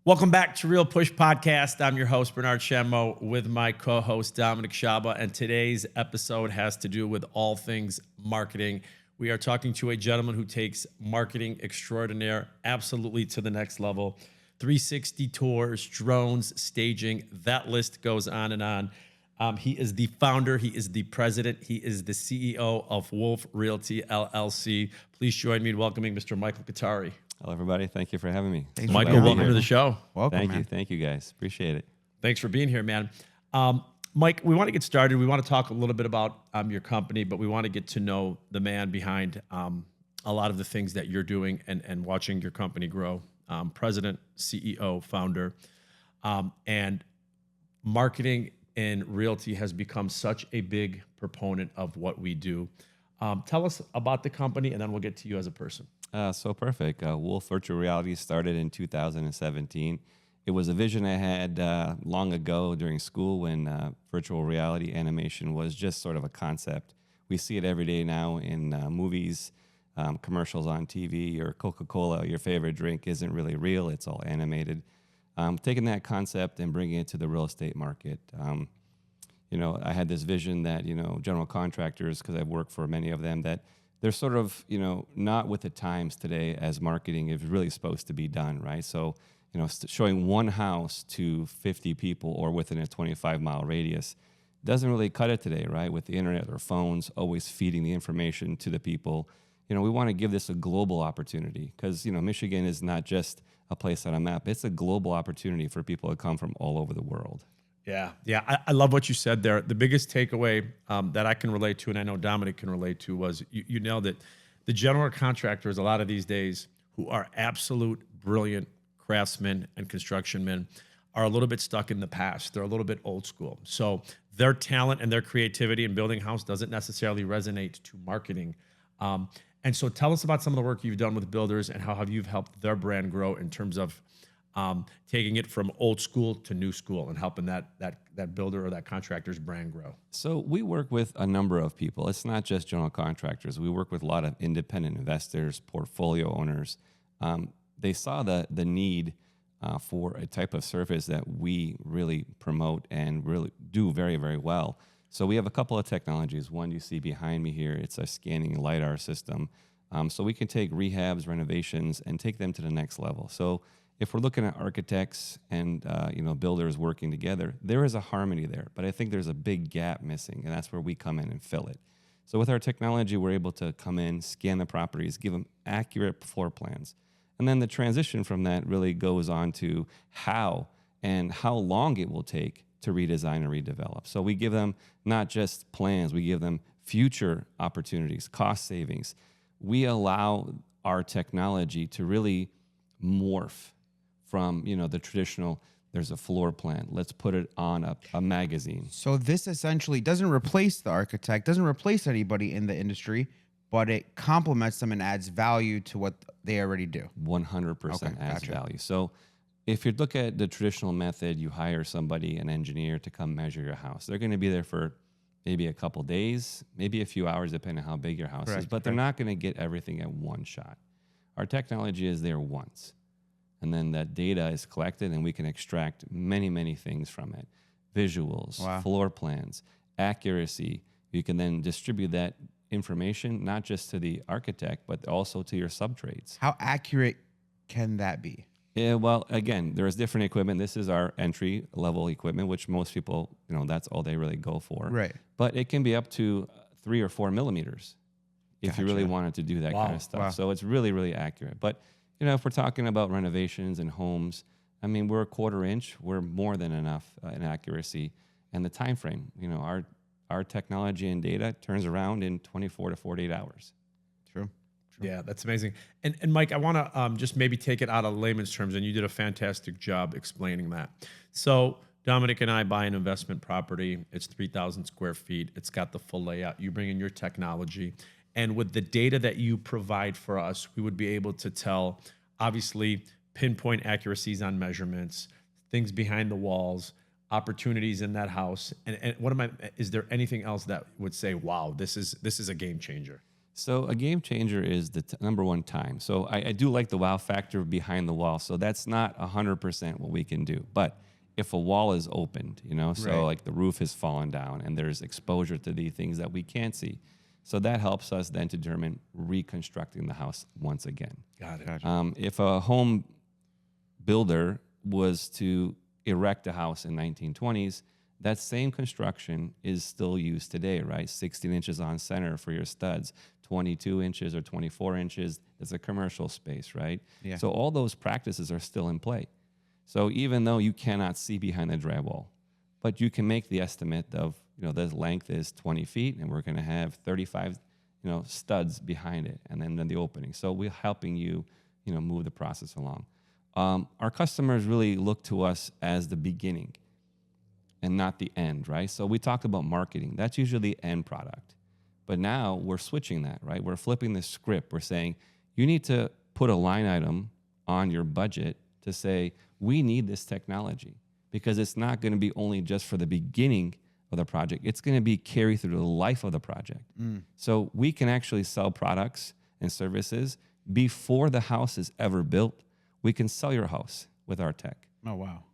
Welcome back to Real Push Podcast. I'm your host, Bernard Shammo, with my co-host, Dominic Shaba, and today's episode has to do with all things marketing. We are talking to a gentleman who takes marketing extraordinaire absolutely to the next level. 360 tours, drones, staging, that list goes on and on. He is the founder, he is the president, he is the CEO of Wolf Realty, LLC. Please join me in welcoming Mr. Michael Catari. Hello, everybody. Thank you for having me. Thanks Michael, welcome to the show. Welcome, Thank you, guys. Appreciate it. Thanks for being here, man. Mike, we want to get started. We want to talk a little bit about your company, but we want to get to know the man behind a lot of the things that you're doing and watching your company grow. President, CEO, founder, and marketing and realty has become such a big proponent of what we do. Tell us about the company, and then we'll get to you as a person. So perfect. Wolf Virtual Reality started in 2017. It was a vision I had long ago during school when virtual reality animation was just sort of a concept. We see it every day now in movies, commercials on TV, or Coca-Cola, your favorite drink isn't really real, it's all animated. Taking that concept and bringing it to the real estate market. I had this vision that, general contractors, because I've worked for many of them, that they're sort of, not with the times today as marketing is really supposed to be done, right? So, showing one house to 50 people or within a 25-mile radius doesn't really cut it today, right? With the internet or phones always feeding the information to the people. We want to give this a global opportunity because, Michigan is not just a place on a map. It's a global opportunity for people to come from all over the world. Yeah. I love what you said there. The biggest takeaway that I can relate to, and I know Dominic can relate to, was you nailed it. The general contractors, a lot of these days, who are absolute brilliant craftsmen and construction men, are a little bit stuck in the past. They're a little bit old school. So their talent and their creativity in building a house doesn't necessarily resonate to marketing. And so tell us about some of the work you've done with builders and how have you helped their brand grow in terms of taking it from old school to new school and helping that builder or that contractor's brand grow. So we work with a number of people. It's not just general contractors. We work with a lot of independent investors, portfolio owners. They saw the need for a type of service that we really promote and really do very, very well. So we have a couple of technologies. One you see behind me here, it's a scanning LiDAR system. So we can take rehabs, renovations, and take them to the next level. So if we're looking at architects and builders working together, there is a harmony there, but I think there's a big gap missing, and that's where we come in and fill it. So with our technology, we're able to come in, scan the properties, give them accurate floor plans, and then the transition from that really goes on to how long it will take to redesign and redevelop. So we give them not just plans, we give them future opportunities, cost savings. We allow our technology to really morph from, the traditional, there's a floor plan, let's put it on a magazine. So this essentially doesn't replace the architect, doesn't replace anybody in the industry, but it complements them and adds value to what they already do. 100% adds value. So if you look at the traditional method, you hire somebody, an engineer, to come measure your house. They're going to be there for maybe a couple days, maybe a few hours, depending on how big your house is, but they're not going to get everything at one shot. Our technology is there once. And then that data is collected and we can extract many, many things from it. Visuals, floor plans, accuracy. You can then distribute that information, not just to the architect, but also to your subtrades. How accurate can that be? Yeah, well, again, there's different equipment. This is our entry level equipment, which most people, that's all they really go for. Right. But it can be up to 3 or 4 millimeters if you really wanted to do that kind of stuff. So it's really, really accurate. But if we're talking about renovations and homes, we're a 1/4 inch. We're more than enough in accuracy. And the time frame, our technology and data turns around in 24 to 48 hours. True. Yeah, that's amazing. And Mike, I want to just maybe take it out of layman's terms, and you did a fantastic job explaining that. So Dominic and I buy an investment property. It's 3,000 square feet. It's got the full layout. You bring in your technology. And with the data that you provide for us, we would be able to tell, obviously, pinpoint accuracies on measurements, things behind the walls, opportunities in that house. And is there anything else that would say, wow, this is a game changer? So a game changer is the number one time. So I do like the wow factor behind the wall. So that's not 100% what we can do. But if a wall is opened, so Right. like the roof has fallen down and there's exposure to the things that we can't see. So that helps us then to determine reconstructing the house once again. Got it. Gotcha. If a home builder was to erect a house in 1920s, that same construction is still used today, right? 16 inches on center for your studs, 22 inches or 24 inches. It's a commercial space, right? Yeah. So all those practices are still in play. So even though you cannot see behind the drywall, but you can make the estimate of, the length is 20 feet and we're going to have 35, studs behind it and then the opening. So we're helping you, move the process along. Our customers really look to us as the beginning and not the end, right? So we talked about marketing. That's usually the end product. But now we're switching that, right? We're flipping the script. We're saying you need to put a line item on your budget to say, we need this technology because it's not going to be only just for the beginning of the project. It's going to be carried through the life of the project. So we can actually sell products and services before the house is ever built. We can sell your house with our tech. Oh, wow.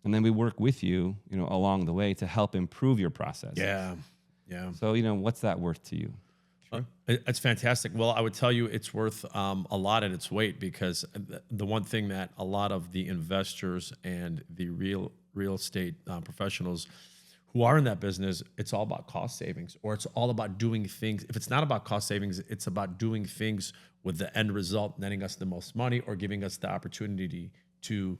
And then we work with you, along the way to help improve your process. Yeah. Yeah. So, what's that worth to you? It's fantastic. Well, I would tell you it's worth a lot at its weight because the one thing that a lot of the investors and the real estate professionals who are in that business, it's all about cost savings, or it's all about doing things. If it's not about cost savings, it's about doing things with the end result netting us the most money or giving us the opportunity to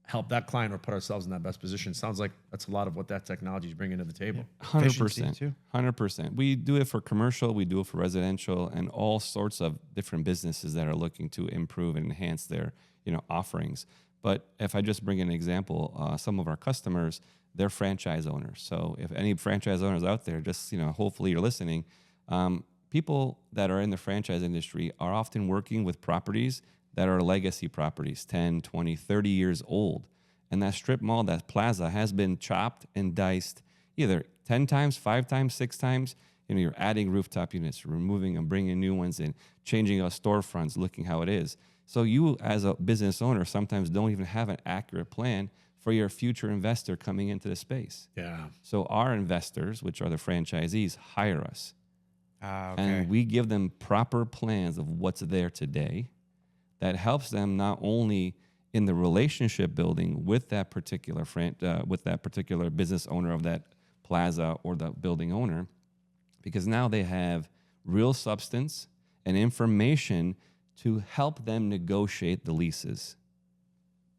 help that client or put ourselves in that best position. Sounds like that's a lot of what that technology is bringing to the table. 100%. too. 100%. We do it for commercial, we do it for residential, and all sorts of different businesses that are looking to improve and enhance their, offerings. But if I just bring an example, some of our customers, they're franchise owners. So if any franchise owners out there, just, hopefully you're listening, people that are in the franchise industry are often working with properties that are legacy properties, 10, 20, 30 years old. And that strip mall, that plaza has been chopped and diced either 10 times, 5 times, 6 times. You're adding rooftop units, removing them, bringing new ones in, changing out storefronts, looking how it is. So you as a business owner sometimes don't even have an accurate plan for your future investor coming into the space. Yeah. So our investors, which are the franchisees, hire us. Okay. And we give them proper plans of what's there today that helps them not only in the relationship building with that particular business owner of that plaza or the building owner, because now they have real substance and information to help them negotiate the leases.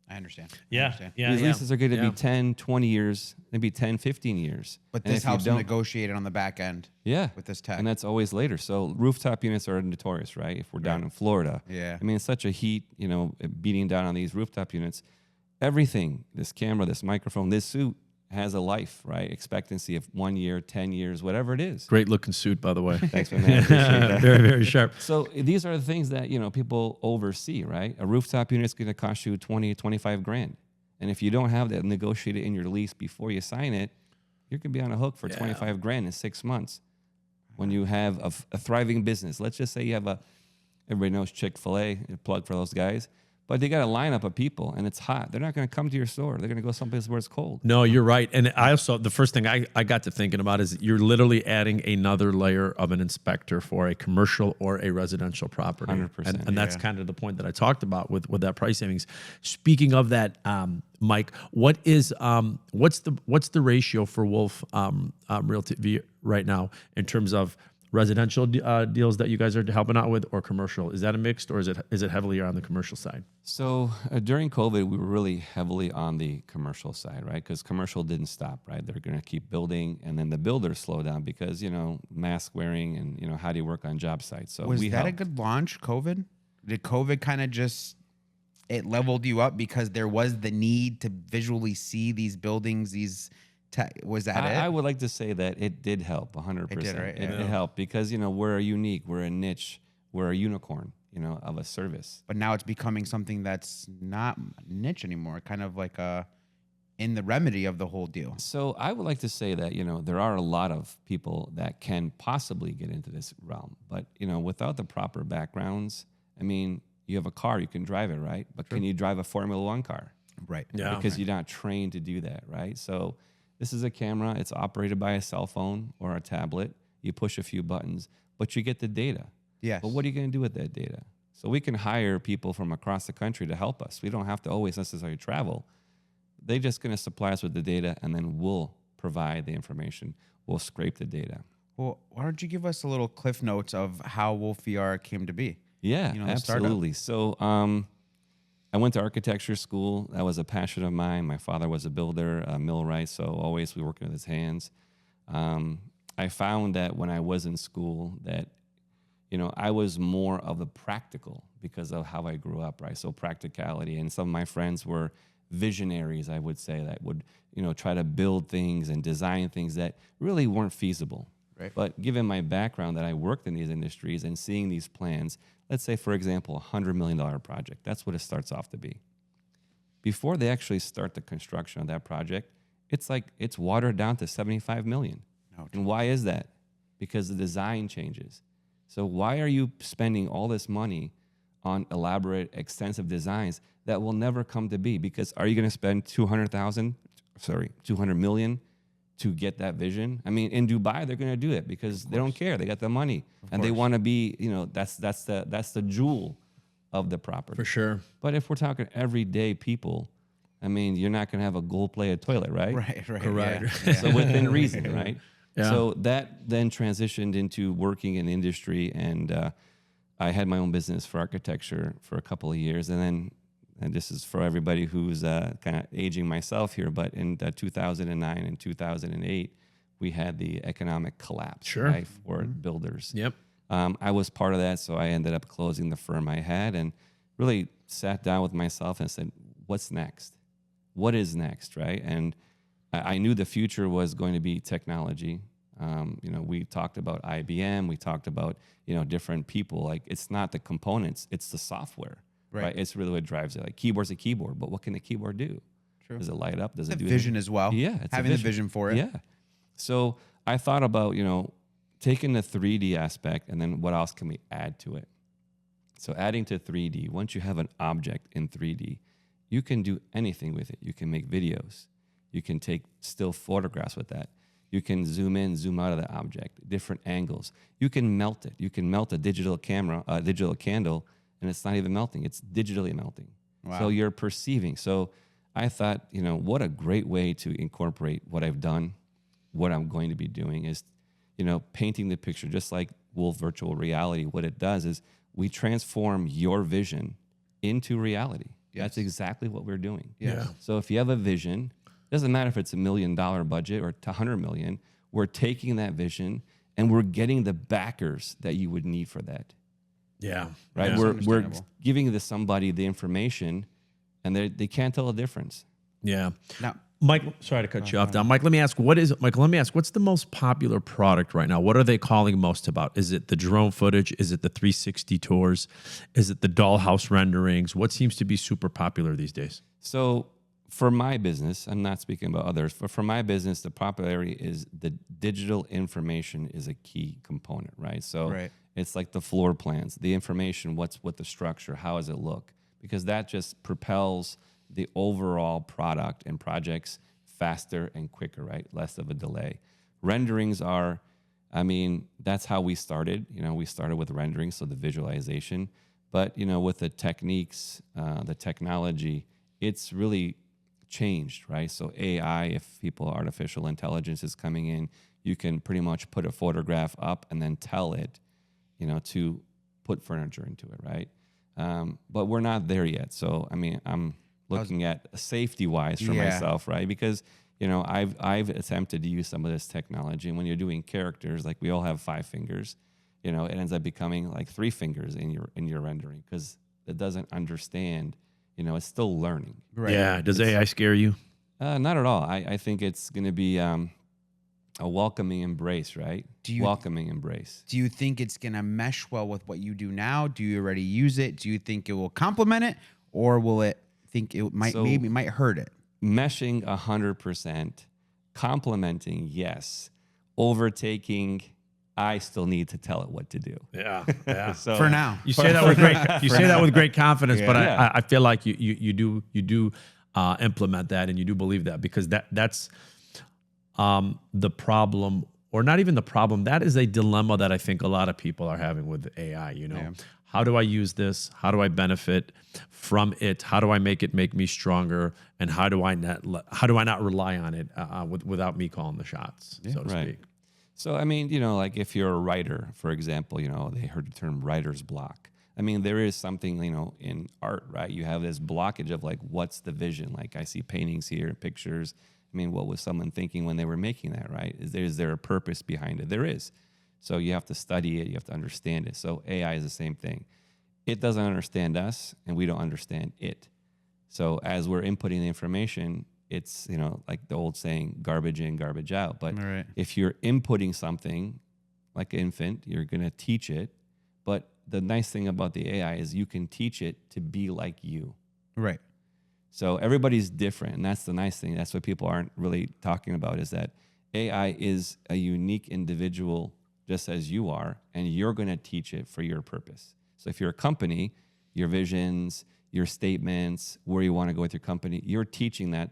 I understand. Yeah. Yeah. These leases are going to Yeah. be 10, 20 years, maybe 10, 15 years. But And this if you helps them don't- negotiate it on the back end Yeah. with this tech. And that's always later. So rooftop units are notorious, right? If we're down in Florida. Yeah. I mean, it's such a heat, beating down on these rooftop units. Everything, this camera, this microphone, this suit has a life, right? Expectancy of 1 year, 10 years, whatever it is. Great looking suit, by the way. Thanks, my man. Appreciate that. Very, very sharp. So these are the things that, people oversee, right? A rooftop unit is going to cost you 20, 25 grand. And if you don't have that negotiated in your lease before you sign it, you're going to be on a hook for 25 grand in 6 months. When you have a thriving business, let's just say you have everybody knows Chick-fil-A, a plug for those guys, but they got a lineup of people and it's hot. They're not going to come to your store. They're going to go someplace where it's cold. No, you're right. And I also, the first thing I got to thinking about is you're literally adding another layer of an inspector for a commercial or a residential property. 100%, And that's kind of the point that I talked about with that price savings. Speaking of that, Mike, what's the ratio for Wolf Realty right now in terms of residential deals that you guys are helping out with, or commercial? Is that a mixed, or is it heavily on the commercial side? So during COVID, we were really heavily on the commercial side, right? Because commercial didn't stop, right? They're going to keep building, and then the builders slow down because mask wearing and how do you work on job sites? So Was that a helped. good launch, COVID? Did COVID kind of just it leveled you up because there was the need to visually see these buildings, was that it? I would like to say that it did help 100%. It did, right? It Yeah. helped because we're a unique, we're a niche, we're a unicorn, of a service. But now it's becoming something that's not niche anymore, kind of like a in the remedy of the whole deal? So I would like to say that, there are a lot of people that can possibly get into this realm, but, without the proper backgrounds, I mean, you have a car, you can drive it, right? But can you drive a Formula One car? Right. Yeah. Because you're not trained to do that, right? So this is a camera. It's operated by a cell phone or a tablet. You push a few buttons, but you get the data. Yes. But what are you going to do with that data? So we can hire people from across the country to help us. We don't have to always necessarily travel. They're just going to supply us with the data, and then we'll provide the information. We'll scrape the data. Well, why don't you give us a little cliff notes of how WolfVR came to be? Yeah, The startup. absolutely. So I went to architecture school. That was a passion of mine. My father was a builder, a millwright, so always we working with his hands. I found that when I was in school that, I was more of the practical because of how I grew up, right? So practicality. And some of my friends were visionaries, I would say, that would, try to build things and design things that really weren't feasible. Right. But given my background that I worked in these industries and seeing these plans, let's say, for example, $100 million project, that's what it starts off to be. Before they actually start the construction of that project, it's watered down to 75 million. Ouch. And why is that? Because the design changes. So why are you spending all this money on elaborate, extensive designs that will never come to be? Because are you going to spend 200 million to get that vision? I mean, in Dubai, they're going to do it because they don't care. They got the money and they want to be, that's the jewel of the property. For sure. But if we're talking everyday people, I mean, you're not going to have a gold-plated toilet, right? Right. Correct. Yeah. So within reason, right? Yeah. So that then transitioned into working in industry, and I had my own business for architecture for a couple of years, and this is for everybody who's kind of aging myself here, but in 2009 and 2008, we had the economic collapse, Sure. right, for builders. Yep. I was part of that, so I ended up closing the firm I had and really sat down with myself and said, what's next? What is next, right? And I knew the future was going to be technology. We talked about IBM. We talked about, different people. Like, it's not the components, it's the software, right? It's really what drives it. Like, keyboard's a keyboard, but what can the keyboard do? True. Does it light up? Does it do Vision anything? as well. Yeah. It's Having the vision for it. Yeah. So I thought about, taking the 3D aspect and then what else can we add to it? So adding to 3D, once you have an object in 3D, you can do anything with it. You can make videos. You can take still photographs with that. You can zoom in, zoom out of the object, different angles. You can melt it. You can melt a digital camera, a digital candle, and it's not even melting. It's digitally melting. Wow. So you're perceiving. So I thought, what a great way to incorporate what I've done, what I'm going to be doing is, painting the picture, just like Wolf Virtual Reality. What it does is we transform your vision into reality. Yes. That's exactly what we're doing. Yeah. So if you have a vision, doesn't matter if it's $1 million budget or $100 million, we're taking that vision and we're getting the backers that you would need for that. Yeah. Right? Yeah. We're Understandable. giving somebody the information and they can't tell the difference. Yeah. Now, Mike, sorry to cut you off now. Mike, let me ask, what's the most popular product right now? What are they calling most about? Is it the drone footage? Is it the 360 tours? Is it the dollhouse renderings? What seems to be super popular these days? So for my business, I'm not speaking about others, but for my business, the popularity is the digital information is a key component, right? So Right. it's like the floor plans, the information, what's the structure, how does it look? Because that just propels the overall product and projects faster and quicker, right? Less of a delay. Renderings are, that's how we started. We started with rendering, so the visualization. But, with the techniques, the technology, it's really changed, right? So AI, if artificial intelligence is coming in, you can pretty much put a photograph up and then tell it, to put furniture into it, right? But we're not there yet. So, I'm looking at safety-wise for myself, right? Because, I've attempted to use some of this technology, and when you're doing characters, like we all have 5 fingers, it ends up becoming like 3 fingers in your rendering because it doesn't understand. It's still learning. right. Yeah. Does AI scare you? Not at all. I think it's going to be a welcoming embrace, right? Welcoming embrace. Do you think it's going to mesh well with what you do now? Do you already use it? Do you think it will complement it, or will it think it might So- maybe might hurt it? meshing 100%, complementing, yes, overtaking, I still need to tell it what to do. Yeah, yeah. So For now. You say that with great. You say that with great confidence, but Yeah. I feel like you do implement that, and you do believe that, because that's the problem, or not even the problem. That is a dilemma that I think a lot of people are having with AI. How do I use this? How do I benefit from it? How do I make me stronger? And how do I not rely on it without me calling the shots, so to speak? So, I mean, like if you're a writer, for example, they heard the term writer's block. I mean, there is something, in art, right? You have this blockage of like, what's the vision? Like I see paintings here, pictures. I mean, what was someone thinking when they were making that, right? Is there a purpose behind it? There is. So you have to study it. You have to understand it. So AI is the same thing. It doesn't understand us, and we don't understand it. So as we're inputting the information, it's, like the old saying, garbage in, garbage out. But if you're inputting something like an infant, you're going to teach it. But the nice thing about the AI is you can teach it to be like you. Right. So everybody's different. And that's the nice thing. That's what people aren't really talking about, is that AI is a unique individual just as you are, and you're going to teach it for your purpose. So if you're a company, your visions, your statements, where you want to go with your company, you're teaching that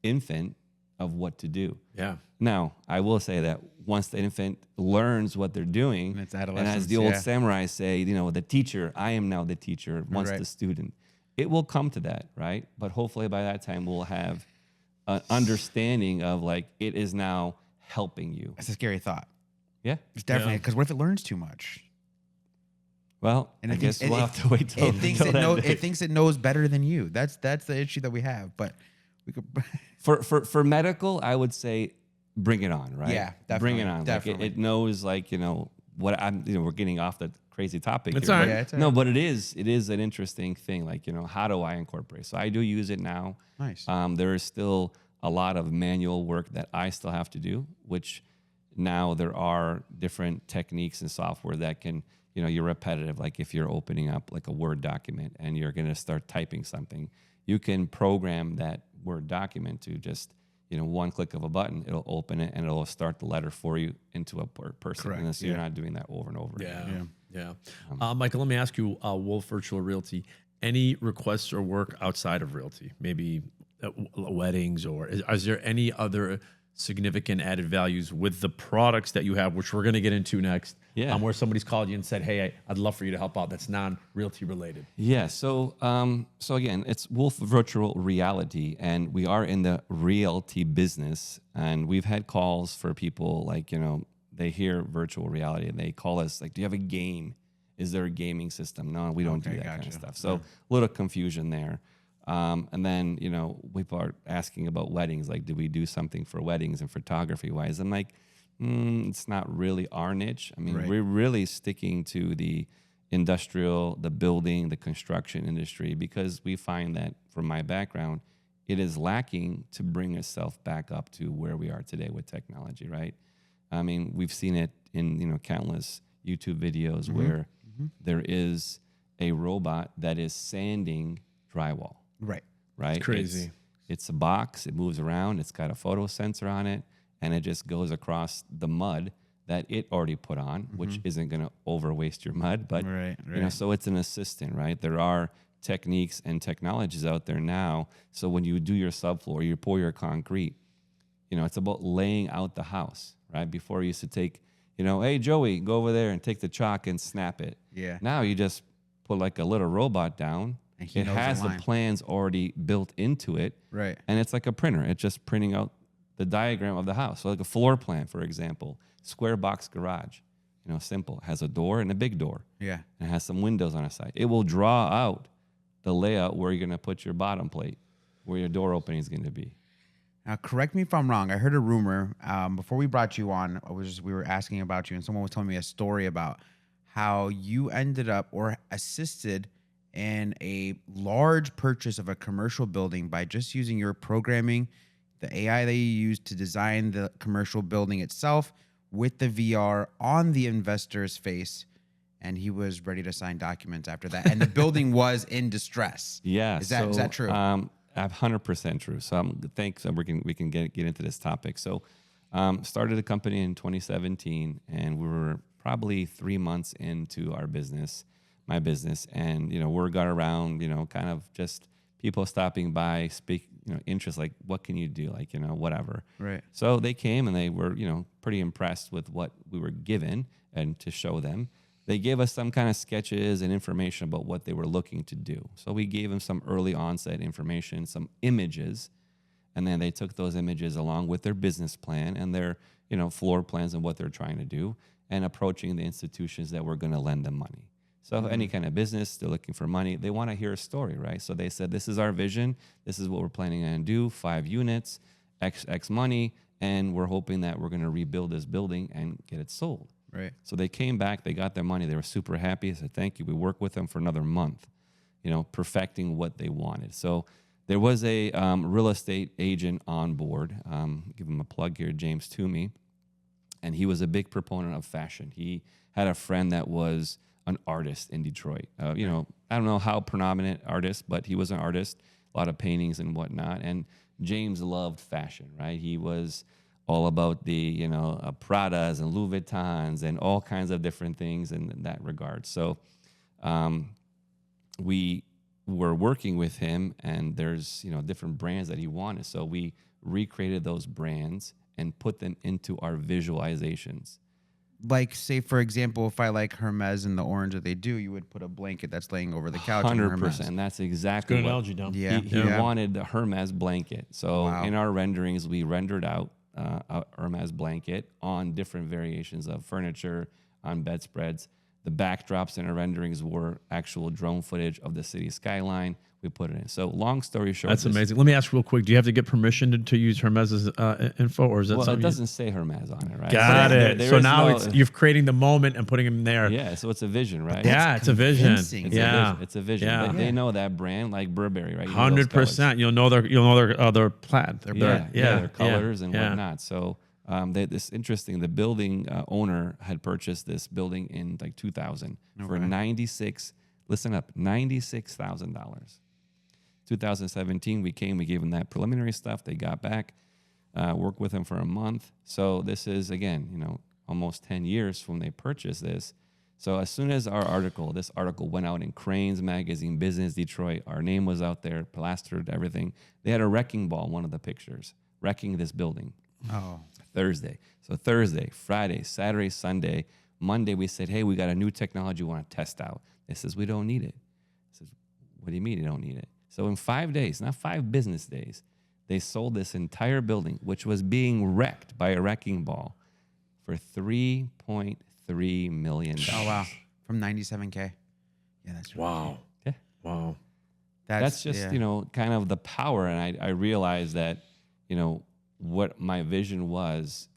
infant of what to do. Yeah. Now, I will say that once the infant learns what they're doing, And it's and adolescence, as the old samurai say, the teacher, I am now the teacher, once Right. the student, it will come to that, right? But hopefully by that time, we'll have an understanding of like, it is now helping you. That's a scary thought. Yeah. It's definitely, because what if it learns too much? Well, And I it guess thinks- we'll have to wait till It thinks till it that knows. day. It thinks it knows better than you. That's the issue that we have. But we could. For medical, I would say bring it on, right? Yeah, Bring it definitely, on. Like definitely. it knows, like, what I'm, we're getting off the crazy topic It's here. all right. but- Yeah, it's all no, right. but it is an interesting thing. Like, how do I incorporate? So I do use it now. Nice. There is still a lot of manual work that I still have to do, which now there are different techniques and software that can, you're repetitive. Like if you're opening up like a Word document and you're going to start typing something, you can program that Word document to just, one click of a button, it'll open it and it'll start the letter for you into a person. Correct, And so you're not doing that over and over again. Yeah. Michael, let me ask you, Wolf Virtual Realty, any requests or work outside of realty, maybe weddings, or is there any other significant added values with the products that you have, which we're going to get into next? Yeah. Where somebody's called you and said, hey, I'd love for you to help out. That's non-realty related. Yeah. So again, it's Wolf Virtual Reality, and we are in the realty business. And we've had calls for people like, they hear virtual reality and they call us like, do you have a game? Is there a gaming system? No, we don't do that kind of stuff. So a little confusion there. And then, people are asking about weddings. Like, do we do something for weddings and photography wise? I'm like, it's not really our niche. I mean, we're really sticking to the industrial, the building, the construction industry, because we find that from my background, it is lacking to bring itself back up to where we are today with technology, right? I mean, we've seen it in, countless YouTube videos where there is a robot that is sanding drywall. Right. Right? It's crazy. It's a box. It moves around. It's got a photo sensor on it, and it just goes across the mud that it already put on, which isn't going to over waste your mud. But so it's an assistant, right? There are techniques and technologies out there now. So when you do your subfloor, you pour your concrete, it's about laying out the house, right? Before you used to take, hey Joey, go over there and take the chalk and snap it. Yeah. Now you just put like a little robot down. And he It knows has the the line. plans already built into it. Right. And it's like a printer. It's just printing out the diagram of the house. So like a floor plan, for example, square box garage, simple, has a door and a big door. Yeah. And it has some windows on the side. It will draw out the layout where you're going to put your bottom plate, where your door opening is going to be. Now, correct me if I'm wrong. I heard a rumor before we brought you on. We were asking about you, and someone was telling me a story about how you ended up or assisted in a large purchase of a commercial building by just using your programming, the AI that you used to design the commercial building itself with the VR on the investor's face, and he was ready to sign documents after that. And the building was in distress. Yeah. Is that true? 100% true. So thanks. We can get into this topic. So started a company in 2017, and we were probably 3 months into my business, and word got around. Kind of just people stopping by, speak, interest, like, what can you do, like, whatever. Right. So they came and they were pretty impressed with what we were given and to show them. They gave us some kind of sketches and information about what they were looking to do. So we gave them some early onset information, some images, and then they took those images along with their business plan and their, floor plans and what they're trying to do, and approaching the institutions that were going to lend them money. So any kind of business, they're looking for money. They want to hear a story, right? So they said, this is our vision. This is what we're planning on do. 5 units, X money, and we're hoping that we're going to rebuild this building and get it sold. Right. So they came back, they got their money, they were super happy. I said, thank you. We worked with them for another month, perfecting what they wanted. So there was a real estate agent on board. Give him a plug here, James Toomey. And he was a big proponent of fashion. He had a friend that was an artist in Detroit. I don't know how predominant artist, but he was an artist, a lot of paintings and whatnot. And James loved fashion, right? He was all about the, Pradas and Louis Vuittons and all kinds of different things in that regard. So we were working with him, and there's, different brands that he wanted. So we recreated those brands and put them into our visualizations. Like, say, for example, if I like Hermes and the orange that they do, you would put a blanket that's laying over the couch. 100%. That's exactly Good what analogy, Dom. Yeah. he wanted the Hermes blanket. So Wow. in our renderings, we rendered out a Hermes blanket on different variations of furniture, on bedspreads. The backdrops in our renderings were actual drone footage of the city skyline. We put it in. So long story short, That's amazing. Let me ask real quick. Do you have to get permission to use Hermes's info, or is that Well, something? it doesn't say Hermes on it, right? Got So it. there So is now no- you're creating the moment and putting him there. Yeah, so it's a vision, right? Yeah, it's a vision. convincing. It's a Yeah, vision. It's a vision. Yeah. They know that brand like Burberry, right? You know those colors. 100%. You'll know their plaid. Their colors and yeah. whatnot. So this interesting. The building owner had purchased this building in like 2000 for $96,000. 2017, we gave them that preliminary stuff. They got back, worked with them for a month. So this is, again, almost 10 years from they purchased this. So as soon as this article went out in Cranes Magazine, Business Detroit, our name was out there, plastered, everything. They had a wrecking ball, one of the pictures, wrecking this building. Oh. Thursday. So Thursday, Friday, Saturday, Sunday, Monday, we said, hey, we got a new technology we want to test out. They says, we don't need it. I says, what do you mean you don't need it? So in 5 days, not 5 business days, they sold this entire building, which was being wrecked by a wrecking ball, for $3.3 million. Oh, wow. From 97K. Yeah, that's really Wow. Yeah. Wow. That's just, kind of the power. And I realized that, what my vision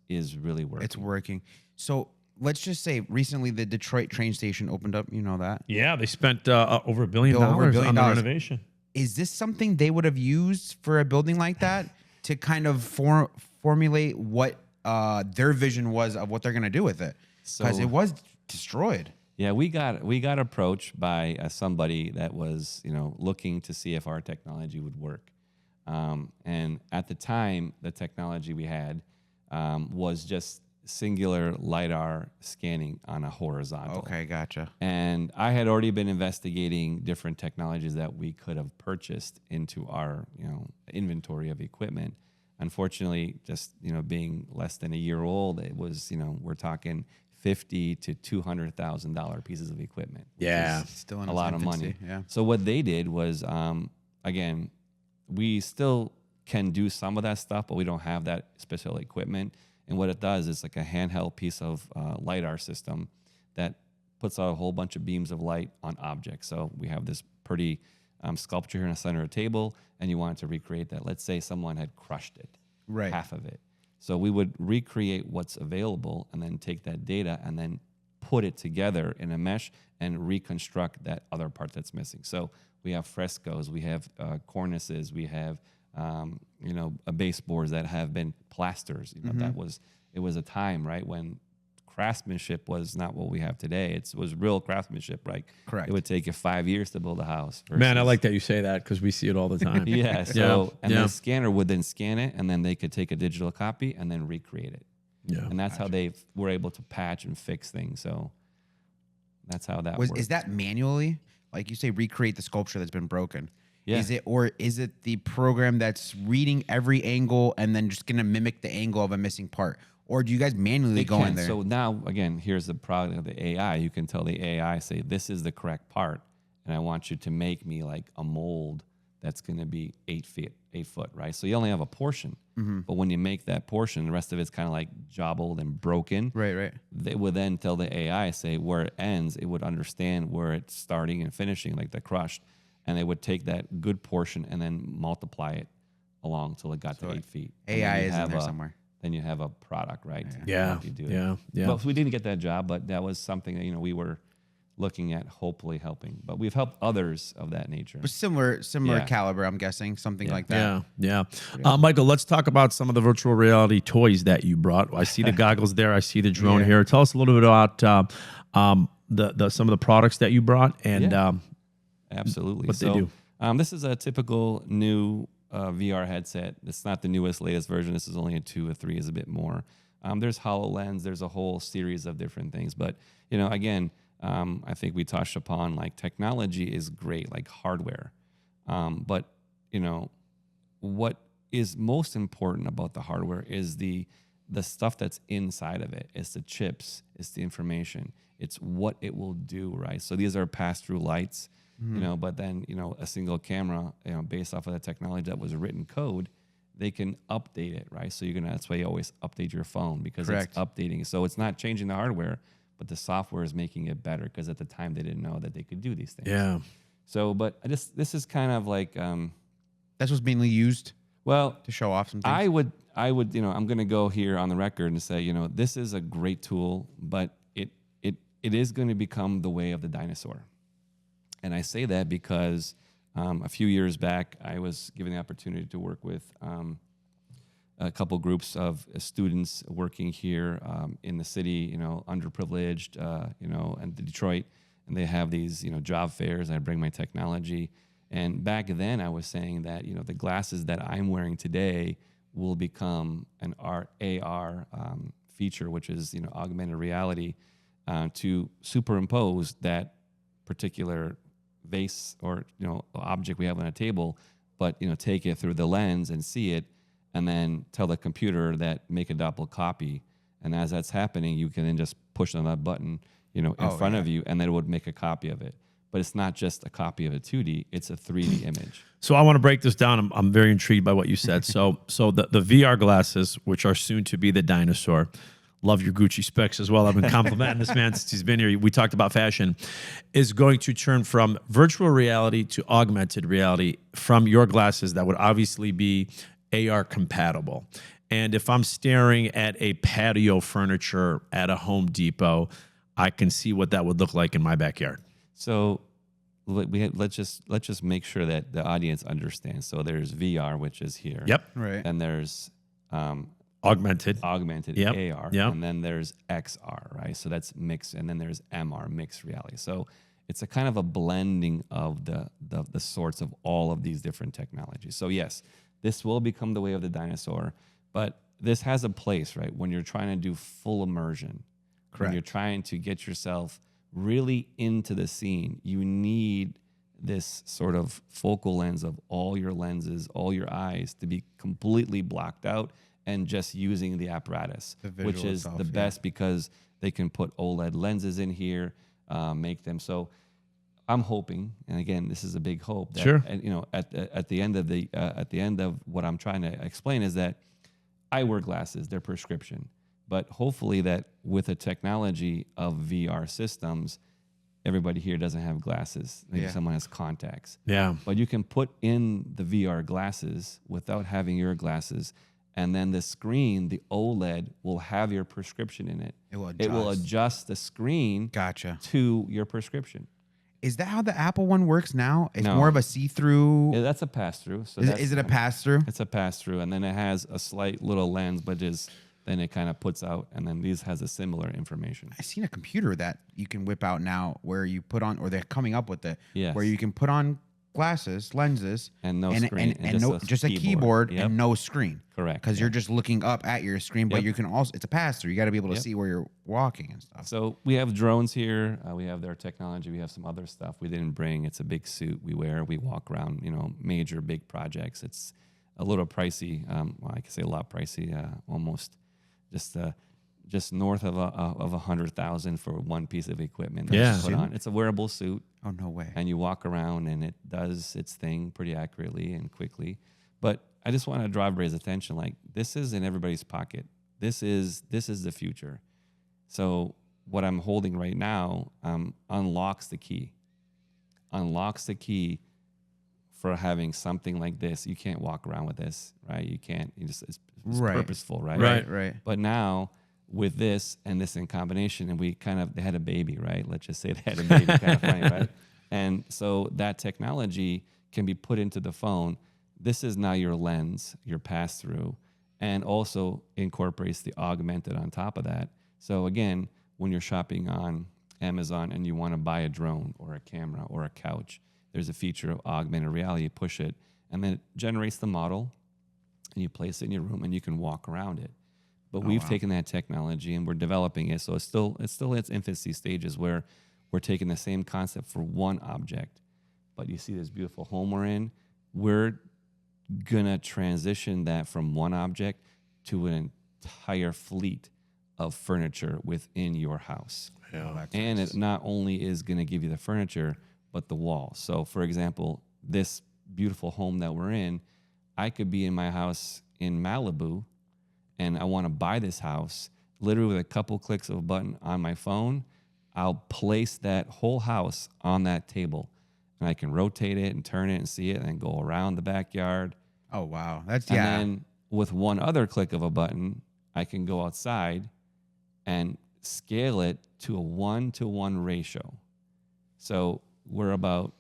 is really working. It's working. So let's just say recently the Detroit train station opened up. You know that? Yeah, they spent over $1 billion Over $1 billion on the renovation. Is this something they would have used for a building like that to kind of formulate what their vision was of what they're going to do with it? Because So- it was destroyed. Yeah, we got approached by somebody that was, looking to see if our technology would work. And at the time, the technology we had was just singular LiDAR scanning on a horizontal. Okay, gotcha. And I had already been investigating different technologies that we could have purchased into our, inventory of equipment. Unfortunately, just, being less than a year old, it was, we're talking $50,000 to $200,000 pieces of equipment. which Yeah. is Still in a its lot of infancy, money. yeah. So what they did was, again, we still can do some of that stuff, but we don't have that special equipment. And what it does is like a handheld piece of LiDAR system that puts out a whole bunch of beams of light on objects. So we have this pretty sculpture here in the center of the table, and you wanted to recreate that. Let's say someone had crushed it, Right. half of it. So we would recreate what's available and then take that data and then put it together in a mesh and reconstruct that other part that's missing. So we have frescoes, we have cornices, we have baseboards that have been plasters. That it was a time, right, when craftsmanship was not what we have today. It was real craftsmanship. Like, Correct. it would take you 5 years to build a house. Man, I versus- like that you say that because we see it all the time. Yeah. So, and yeah. the scanner would then scan it, and then they could take a digital copy and then recreate it. Yeah. And that's how they were able to patch and fix things. So that's how that works. Is that manually? Like you say, recreate the sculpture that's been broken. Yeah. Is it the program that's reading every angle and then just gonna mimic the angle of a missing part? Or do you guys manually go in there? So now, again, here's the product of the AI. You can tell the AI, say, this is the correct part, and I want you to make me like a mold that's going to be 8 foot, right? So you only have a portion, but when you make that portion, the rest of it's kind of like jobbled and broken. Right. They would then tell the AI, say, where it ends. It would understand where it's starting and finishing, like the crushed, and they would take that good portion and then multiply it along till it got to 8 feet. And then AI you is in have there somewhere. Then you have a product, right? Yeah. You do it. Yeah. Well, we didn't get that job, but that was something that we were looking at, hopefully helping. But we've helped others of that nature. But similar Yeah. caliber, I'm guessing, something like that. Yeah. Michael, let's talk about some of the virtual reality toys that you brought. I see the goggles there. I see the drone here. Tell us a little bit about the some of the products that you brought and Absolutely. what they do. This is a typical new VR headset. It's not the newest, latest version. This is only a 2 or 3 is a bit more. There's HoloLens. There's a whole series of different things. But, again, I think we touched upon like technology is great, like hardware. But, what is most important about the hardware is the stuff that's inside of it. It's the chips. It's the information. It's what it will do, right? So these are pass-through lights. But then, a single camera, based off of the technology that was written code, they can update it, right? So that's why you always update your phone because Correct. it's updating. So it's not changing the hardware, but the software is making it better because at the time they didn't know that they could do these things. Yeah. So, but this is kind of like, That's what's mainly used well, to show off some things. I would, I'm going to go here on the record and say, this is a great tool, but it is going to become the way of the dinosaur. And I say that because a few years back, I was given the opportunity to work with a couple groups of students working here in the city, underprivileged, and Detroit. And they have these, job fairs. I bring my technology. And back then, I was saying that, the glasses that I'm wearing today will become an AR feature, which is, augmented reality, to superimpose that particular vase or object we have on a table, but take it through the lens and see it, and then tell the computer that make a double copy. And as that's happening, you can then just push on that button, in front of you, and then it would make a copy of it. But it's not just a copy of a 2D; it's a 3D image. So I want to break this down. I'm very intrigued by what you said. So the VR glasses, which are soon to be the dinosaur. Love your Gucci specs as well. I've been complimenting this man since he's been here. We talked about fashion. Is going to turn from virtual reality to augmented reality from your glasses that would obviously be AR compatible. And if I'm staring at a patio furniture at a Home Depot, I can see what that would look like in my backyard. So let's just make sure that the audience understands. So there's VR, which is here. Yep. Right. And there's Augmented. Yep. AR. Yep. And then there's XR, right? So that's mixed. And then there's MR, mixed reality. So it's a kind of a blending of the sorts of all of these different technologies. So yes, this will become the way of the dinosaur, but this has a place, right? When you're trying to do full immersion, when you're trying to get yourself really into the scene, you need this sort of focal lens of all your lenses, all your eyes to be completely blocked out and just using the apparatus, which is the best because they can put OLED lenses in here, make them. So I'm hoping, and again, this is a big hope that, Sure. and, at the end of what I'm trying to explain is that I wear glasses, they're prescription, but hopefully that with the technology of VR systems, everybody here doesn't have glasses. Maybe someone has contacts. Yeah. But you can put in the VR glasses without having your glasses, and then the screen, the OLED, will have your prescription in it. It will adjust the screen to your prescription. Is that how the Apple one works now? It's No. more of a see-through. Yeah, that's a pass-through. So Is it a pass-through? It's a pass-through, and then it has a slight little lens, but then it kind of puts out, and then these has a similar information. I seen a computer that you can whip out now where you put on, or they're coming up with it, Yes. where you can put on glasses, lenses, And no screen, and just a keyboard Yep. and no screen. Correct. Because you're just looking up at your screen, but Yep. you can also, it's a pass through. You got to be able to Yep. see where you're walking and stuff. So we have drones here. We have their technology. We have some other stuff we didn't bring. It's a big suit we wear. We walk around, major big projects. It's a little pricey. Well, I can say a lot pricey. Almost just north of $100,000 for one piece of equipment. Yeah. Put on. It's a wearable suit, Oh, no way. and you walk around, and it does its thing pretty accurately and quickly. But I just want to draw everybody's attention. Like, this is in everybody's pocket. This is the future. So what I'm holding right now unlocks the key. Unlocks the key for having something like this. You can't walk around with this, right? You can't. It's Right. purposeful, right? Right. But now with this and this in combination, and they had a baby, right? Let's just say they had a baby, kind of funny, right? And so that technology can be put into the phone. This is now your lens, your pass through, and also incorporates the augmented on top of that. So again, when you're shopping on Amazon and you want to buy a drone or a camera or a couch, there's a feature of augmented reality. You push it, and then it generates the model, and you place it in your room, and you can walk around it. But we've taken that technology and we're developing it. So it's still its infancy stages where we're taking the same concept for one object. But you see this beautiful home we're in. We're gonna transition that from one object to an entire fleet of furniture within your house. Yeah. And it not only is gonna give you the furniture, but the wall. So for example, this beautiful home that we're in, I could be in my house in Malibu, and I want to buy this house. Literally with a couple clicks of a button on my phone, I'll place that whole house on that table, and I can rotate it and turn it and see it, and then go around the backyard. Oh, wow. That's, And yeah. then with one other click of a button, I can go outside and scale it to a 1-to-1 ratio. So we're about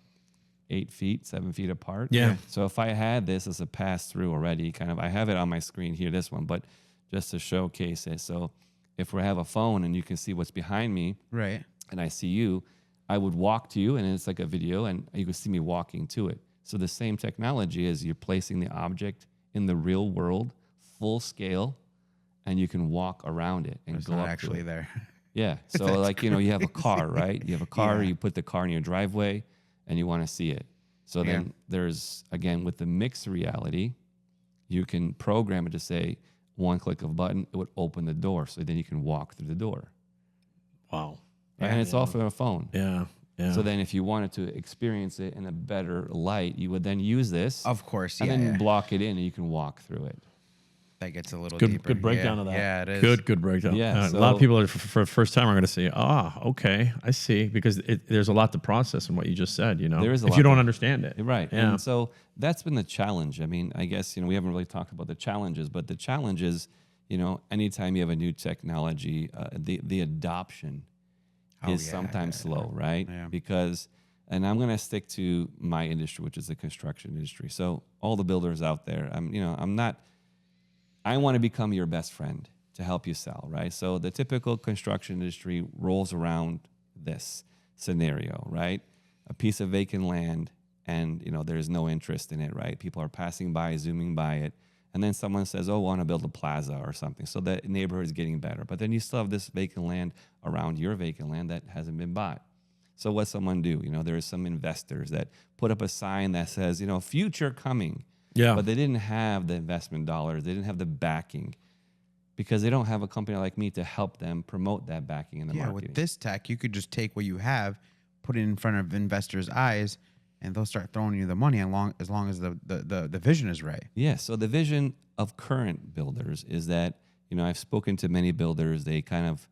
7 feet apart. Yeah. So if I had this as a pass through already, I have it on my screen here, this one, but just to showcase it. So if we have a phone and you can see what's behind me, Right. and I see you, I would walk to you, and it's like a video, and you can see me walking to it. So the same technology is you're placing the object in the real world, full scale, and you can walk around it and It's go not up actually to it. there. Yeah. So like, you have a car, right? You have a car, Yeah. you put the car in your driveway and you want to see it. So then there's, again, with the mixed reality, you can program it to say one click of a button, it would open the door. So then you can walk through the door. Wow. And it's all from a phone. Yeah. Yeah. So then if you wanted to experience it in a better light, you would then use this Of course. and Yeah. then block it in, and you can walk through it. That gets a little Good, deeper. good breakdown of that. Yeah, it is. Good breakdown. Yeah, a lot of so- people are, for the first time are going to say, okay, I see, because there's a lot to process in what you just said. There is a if lot you don't to- understand it, Right. Yeah. And so that's been the challenge. I mean, I guess, we haven't really talked about the challenges, but the challenge is, anytime you have a new technology, the adoption is sometimes slow, right? Yeah. Because, and I'm going to stick to my industry, which is the construction industry. So all the builders out there, I want to become your best friend to help you sell, right? So the typical construction industry rolls around this scenario, right? A piece of vacant land, and there's no interest in it, right? People are passing by, zooming by it, and then someone says, "Oh, I want to build a plaza or something," so the neighborhood is getting better. But then you still have this vacant land around your vacant land that hasn't been bought. So what's someone do? There's some investors that put up a sign that says, future coming. Yeah. But they didn't have the investment dollars. They didn't have the backing, because they don't have a company like me to help them promote that backing in the marketing. With this tech, you could just take what you have, put it in front of investors' eyes, and they'll start throwing you the money as long as the vision is right. Yeah. So the vision of current builders is that, I've spoken to many builders. They kind of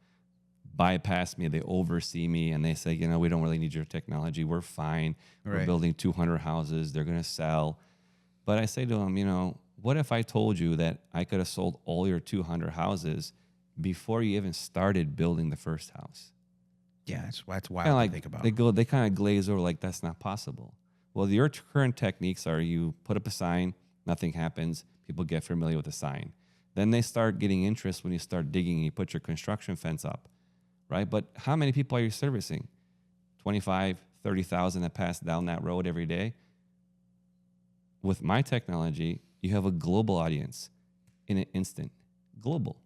bypass me. They oversee me, and they say, we don't really need your technology. We're fine. We're Right. building 200 houses. They're going to sell. But I say to them, what if I told you that I could have sold all your 200 houses before you even started building the first house? Yeah, that's wild Kinda to think about. They kind of glaze over like that's not possible. Well, your current techniques are you put up a sign, nothing happens, people get familiar with the sign. Then they start getting interest when you start digging and you put your construction fence up, right? But how many people are you servicing? 25, 30,000 that pass down that road every day. With my technology, you have a global audience in an instant. Global.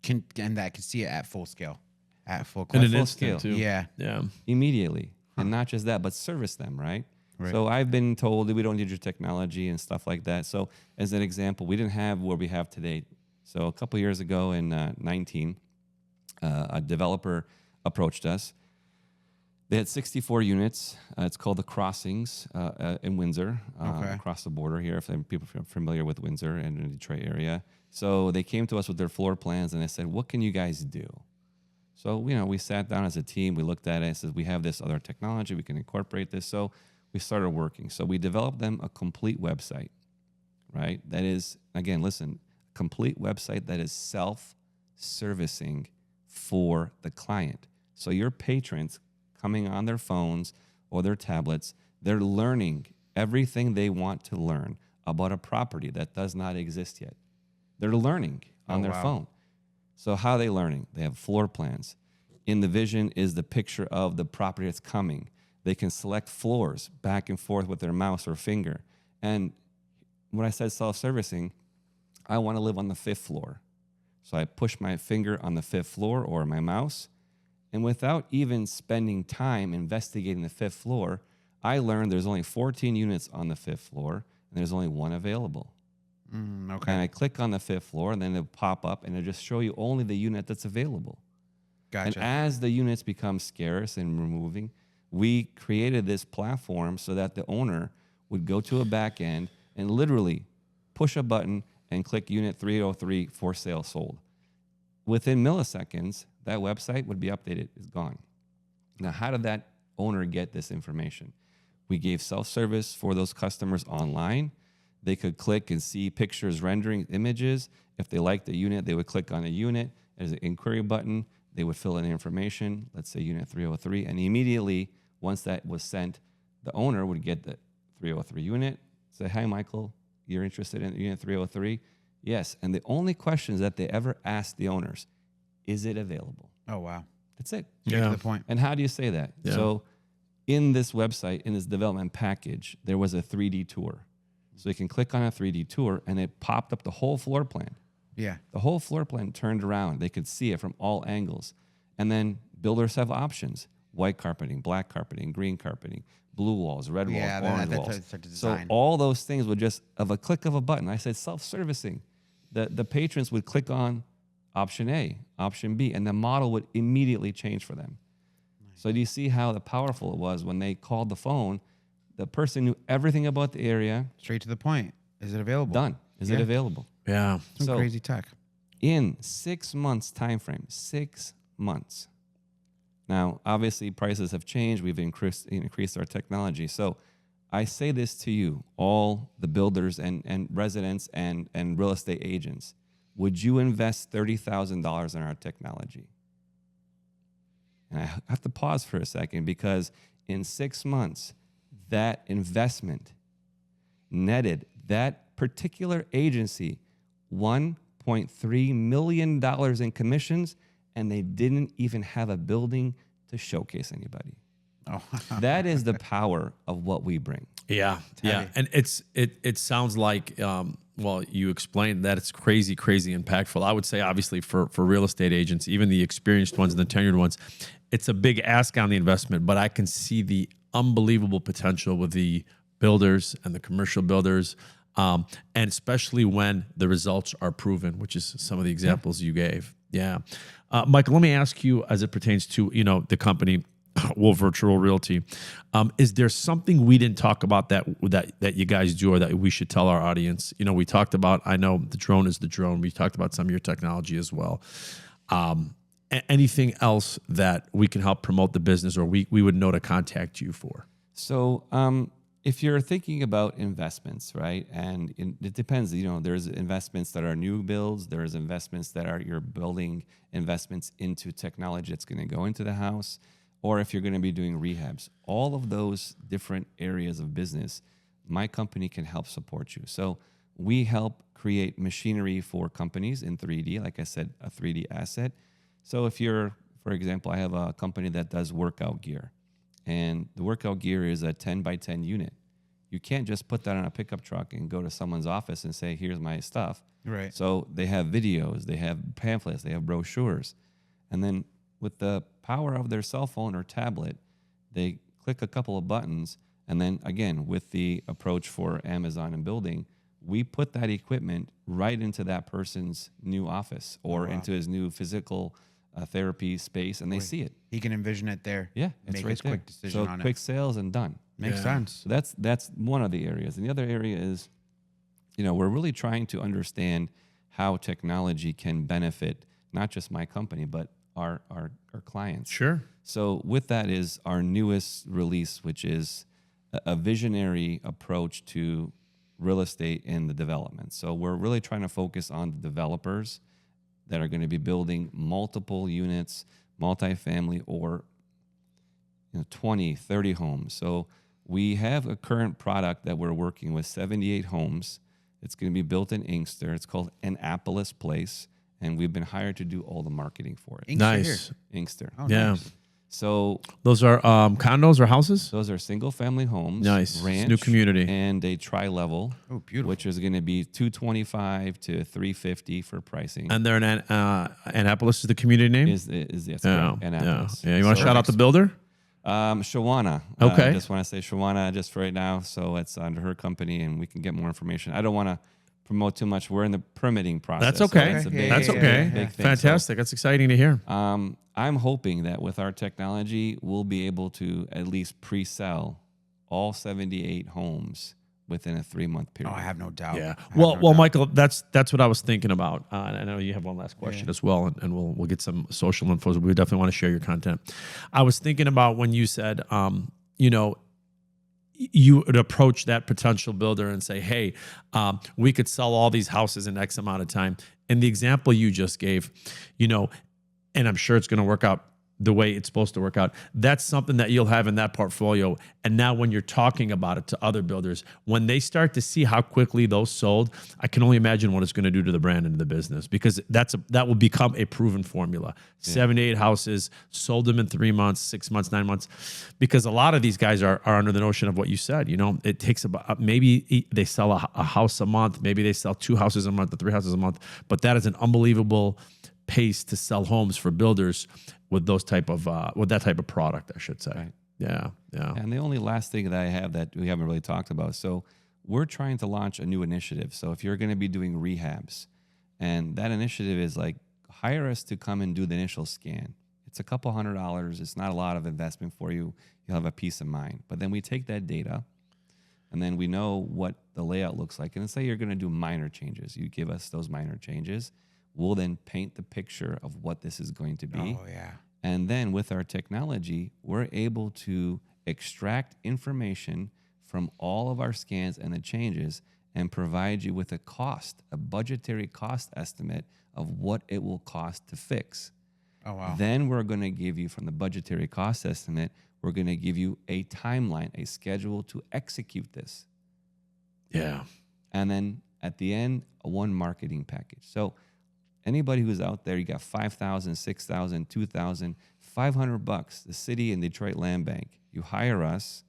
And that can see it at full scale, at full In clip. an full instant, scale. too. Yeah. Yeah. Immediately. And not just that, but service them, right? So I've been told that we don't need your technology and stuff like that. So as an example, we didn't have what we have today. So a couple years ago in 19, a developer approached us. They had 64 units. It's called the Crossings in Windsor, across the border here, if people are familiar with Windsor and the Detroit area. So they came to us with their floor plans, and they said, what can you guys do? So, we sat down as a team. We looked at it and said, we have this other technology. We can incorporate this. So we started working. So we developed them a complete website, right? That is, again, listen, complete website that is self-servicing for the client. So your patrons coming on their phones or their tablets, they're learning everything they want to learn about a property that does not exist yet. They're learning on their phone. So how are they learning? They have floor plans. In the vision is the picture of the property that's coming. They can select floors back and forth with their mouse or finger. And when I said self-servicing, I want to live on the 5th floor. So I push my finger on the 5th floor or my mouse, and without even spending time investigating the 5th floor, I learned there's only 14 units on the 5th floor, and there's only one available. Okay. And I click on the 5th floor, and then it'll pop up, and it'll just show you only the unit that's available. Gotcha. And as the units become scarce and removing, we created this platform so that the owner would go to a back end and literally push a button and click unit 303 for sale sold. Within milliseconds, that website would be updated. It's gone. Now, how did that owner get this information? We gave self-service for those customers online. They could click and see pictures, rendering images. If they liked the unit, they would click on a unit. There's an inquiry button. They would fill in the information, let's say unit 303, and immediately, once that was sent, the owner would get the 303 unit, say, hi, Michael, you're interested in unit 303? Yes, and the only questions that they ever asked the owners, is it available? Oh, wow. That's it. Straight to the point. And how do you say that? Yeah. So in this website, in this development package, there was a 3D tour. So you can click on a 3D tour, and it popped up the whole floor plan. Yeah. The whole floor plan turned around. They could see it from all angles. And then builders have options: white carpeting, black carpeting, green carpeting, blue walls, red walls, orange walls. So all those things would just, of a click of a button. I said self-servicing. The patrons would click on option A, option B, and the model would immediately change for them. Nice. So do you see how powerful it was when they called the phone? The person knew everything about the area. Straight to the point. Is it available? Done. Is it available? Yeah. Some crazy tech. In 6 months time frame, 6 months. Now, obviously, prices have changed. We've increased our technology. So I say this to you, all the builders and residents and real estate agents. Would you invest $30,000 in our technology? And I have to pause for a second, because in 6 months, that investment netted that particular agency $1.3 million in commissions, and they didn't even have a building to showcase anybody. Oh, That is the power of what we bring. Yeah, yeah, and it sounds like you explained that it's crazy impactful. I would say, obviously, for real estate agents, even the experienced ones and the tenured ones, it's a big ask on the investment, but I can see the unbelievable potential with the builders and the commercial builders, and especially when the results are proven, which is some of the examples you gave. Yeah, Michael, let me ask you, as it pertains to the company Wolf Virtual Realty, is there something we didn't talk about that you guys do, or that we should tell our audience? We talked about, I know the drone is the drone. We talked about some of your technology as well. Anything else that we can help promote the business, or we would know to contact you for? So if you're thinking about investments, right, and it depends, there's investments that are new builds, there's investments that are you're building investments into technology that's going to go into the house, or if you're going to be doing rehabs. All of those different areas of business, my company can help support you. So we help create machinery for companies in 3D. Like I said, a 3D asset. So if you're, for example, I have a company that does workout gear, and the workout gear is a 10 by 10 unit. You can't just put that on a pickup truck and go to someone's office and say, here's my stuff. Right. So they have videos, they have pamphlets, they have brochures. And then with the power of their cell phone or tablet, they click a couple of buttons. And then again, with the approach for Amazon and building, we put that equipment right into that person's new office or into his new physical therapy space, and they see it. He can envision it there. Yeah, it's make right his there. quick decision so on quick it. sales and done. Makes sense. So that's one of the areas. And the other area is, we're really trying to understand how technology can benefit not just my company, but our clients. Sure. So with that is our newest release, which is a visionary approach to real estate and the development. So we're really trying to focus on the developers that are going to be building multiple units, multifamily, or 20, 30 homes. So we have a current product that we're working with, 78 homes. It's going to be built in Inkster. It's called Annapolis Place, and we've been hired to do all the marketing for it. Inkster Nice. here. Inkster. Oh, Yeah. nice. So Those are condos or houses? those are single-family homes. Nice. It's a Ranch, new community. and a tri-level. Oh, beautiful. Which is going to be $225 to $350 for pricing. And they're in Annapolis is the community name? Is yes, correct, Annapolis. Yeah. You want to So- shout out the builder? Shawana. Okay. I just want to say Shawana just for right now. So it's under her company, and we can get more information. I don't want to promote too much. We're in the permitting process. That's okay. So it's a big, That's big, okay. big thing. Fantastic. That's exciting to hear. So, I'm hoping that with our technology, we'll be able to at least pre-sell all 78 homes within a 3-month Oh, period. I have no doubt. Yeah. I have Well, no well, doubt. Michael, that's what I was thinking about. And I know you have one last question as well, and we'll get some social info. We definitely want to share your content. I was thinking about when you said, you would approach that potential builder and say, hey, we could sell all these houses in X amount of time. And the example you just gave, and I'm sure it's going to work out the way it's supposed to work out. That's something that you'll have in that portfolio. And now when you're talking about it to other builders, when they start to see how quickly those sold, I can only imagine what it's going to do to the brand and to the business, because that will become a proven formula. 78 houses, sold them in 3 months, 6 months, 9 months, because a lot of these guys are under the notion of what you said. It takes about, maybe they sell a house a month, maybe they sell 2 houses a month or 3 houses a month, but that is an unbelievable pace to sell homes for builders with that type of product, I should say. Right. Yeah. And the only last thing that I have that we haven't really talked about, so we're trying to launch a new initiative. So if you're going to be doing rehabs, and that initiative is like, hire us to come and do the initial scan. It's a couple $100. It's not a lot of investment for you. You'll have a peace of mind. But then we take that data, and then we know what the layout looks like. And let's say you're going to do minor changes. You give us those minor changes. We'll then paint the picture of what this is going to be. Oh, yeah. And then with our technology, we're able to extract information from all of our scans and the changes and provide you with a budgetary cost estimate of what it will cost to fix. Oh, wow. Then we're going to give you, from the budgetary cost estimate, we're going to give you a timeline, a schedule to execute this. Yeah. And then at the end, one marketing package. So anybody who's out there, you got $5,000, $6,000, $2,000, $500, the city and Detroit Land Bank. You hire us,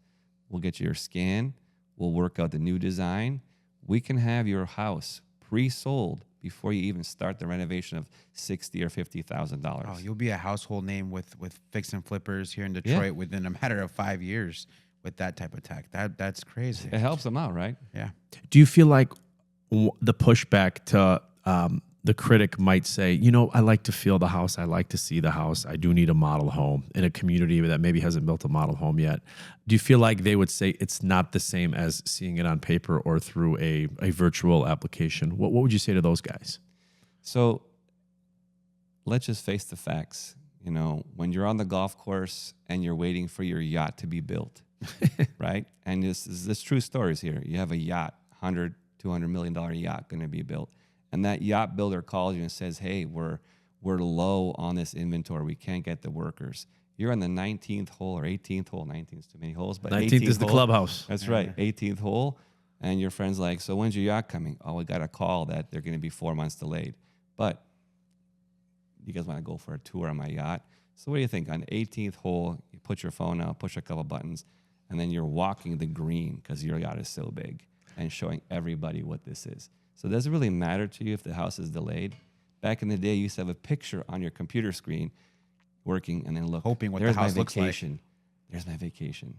we'll get you your scan, we'll work out the new design. We can have your house pre-sold before you even start the renovation of $60,000 or $50,000. Oh, you'll be a household name with fix and flippers here in Detroit within a matter of 5 years with that type of tech. That's crazy. It helps them out, right? Yeah. Do you feel like the pushback to the critic might say, I like to feel the house. I like to see the house. I do need a model home in a community that maybe hasn't built a model home yet. Do you feel like they would say it's not the same as seeing it on paper or through a virtual application? What would you say to those guys? So let's just face the facts. When you're on the golf course and you're waiting for your yacht to be built, right? And this true stories here. You have a yacht, $100, $200 million yacht going to be built. And that yacht builder calls you and says, hey, we're low on this inventory. We can't get the workers. You're on the 19th hole or 18th hole. 19th is too many holes, but 19th is the hole. clubhouse. That's right, 18th hole. And your friend's like, so when's your yacht coming? Oh, we got a call that they're going to be 4 months delayed. But you guys want to go for a tour on my yacht? So what do you think? On the 18th hole, you put your phone out, push a couple buttons, and then you're walking the green because your yacht is so big and showing everybody what this is. So does it really matter to you if the house is delayed? Back in the day, you used to have a picture on your computer screen working, and then look, Hoping what the there's house my looks like. vacation. There's my vacation.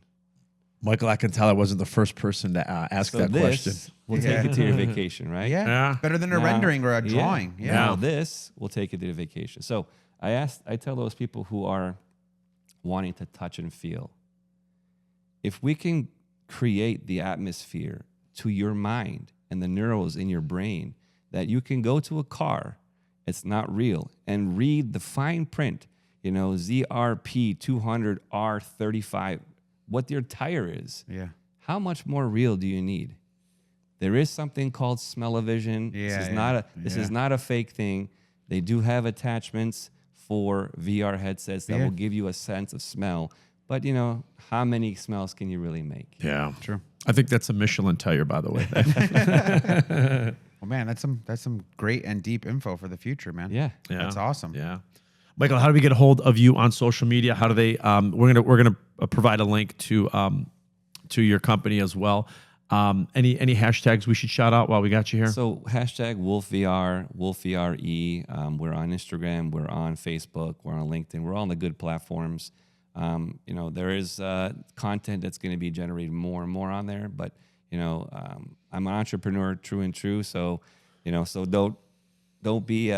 Michael, I can tell I wasn't the first person to ask So that question. this will take you to your vacation, right? Yeah. Yeah. Better than a Now- rendering or a drawing. Yeah. Now this will take you to the vacation. So I tell those people who are wanting to touch and feel, if we can create the atmosphere to your mind and the neurons in your brain that you can go to a car, it's not real, and read the fine print, ZRP 200 R35, what your tire is. Yeah. How much more real do you need? There is something called smell-o-vision. This is not a fake thing. They do have attachments for VR headsets that will give you a sense of smell. But how many smells can you really make? Yeah. True. I think that's a Michelin tire, by the way. Well, man, that's some great and deep info for the future, man. Yeah. That's awesome. Yeah. Michael, how do we get a hold of you on social media? How do they? We're gonna provide a link to your company as well. Any hashtags we should shout out while we got you here? So hashtag WolfVR, WolfVRE. We're on Instagram. We're on Facebook. We're on LinkedIn. We're all on the good platforms. There is content that's going to be generated more and more on there. But I'm an entrepreneur, true and true. So so don't be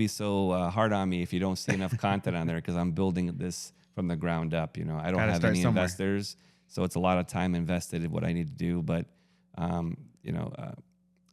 so hard on me if you don't see enough content on there, because I'm building this from the ground up. I don't Gotta have start any somewhere. investors, so it's a lot of time invested in what I need to do. But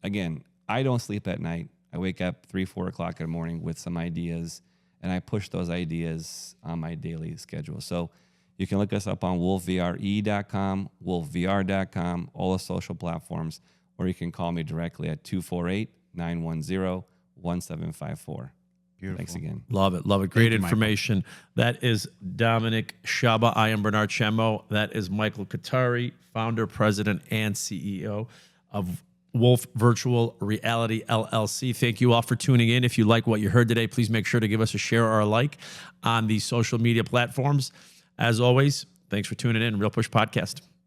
again, I don't sleep at night. I wake up 3-4 o'clock in the morning with some ideas, and I push those ideas on my daily schedule. So you can look us up on wolfvre.com, wolfvr.com, all the social platforms, or you can call me directly at 248-910-1754. Beautiful. Thanks again. Love it. Love it. Great you, Michael. information. That is Dominic Shaba. I am Bernard Chemo. That is Michael Catari, founder, president, and CEO of Wolf Virtual Reality LLC. Thank you all for tuning in. If you like what you heard today, please make sure to give us a share or a like on the social media platforms. As always, thanks for tuning in. Real Push Podcast.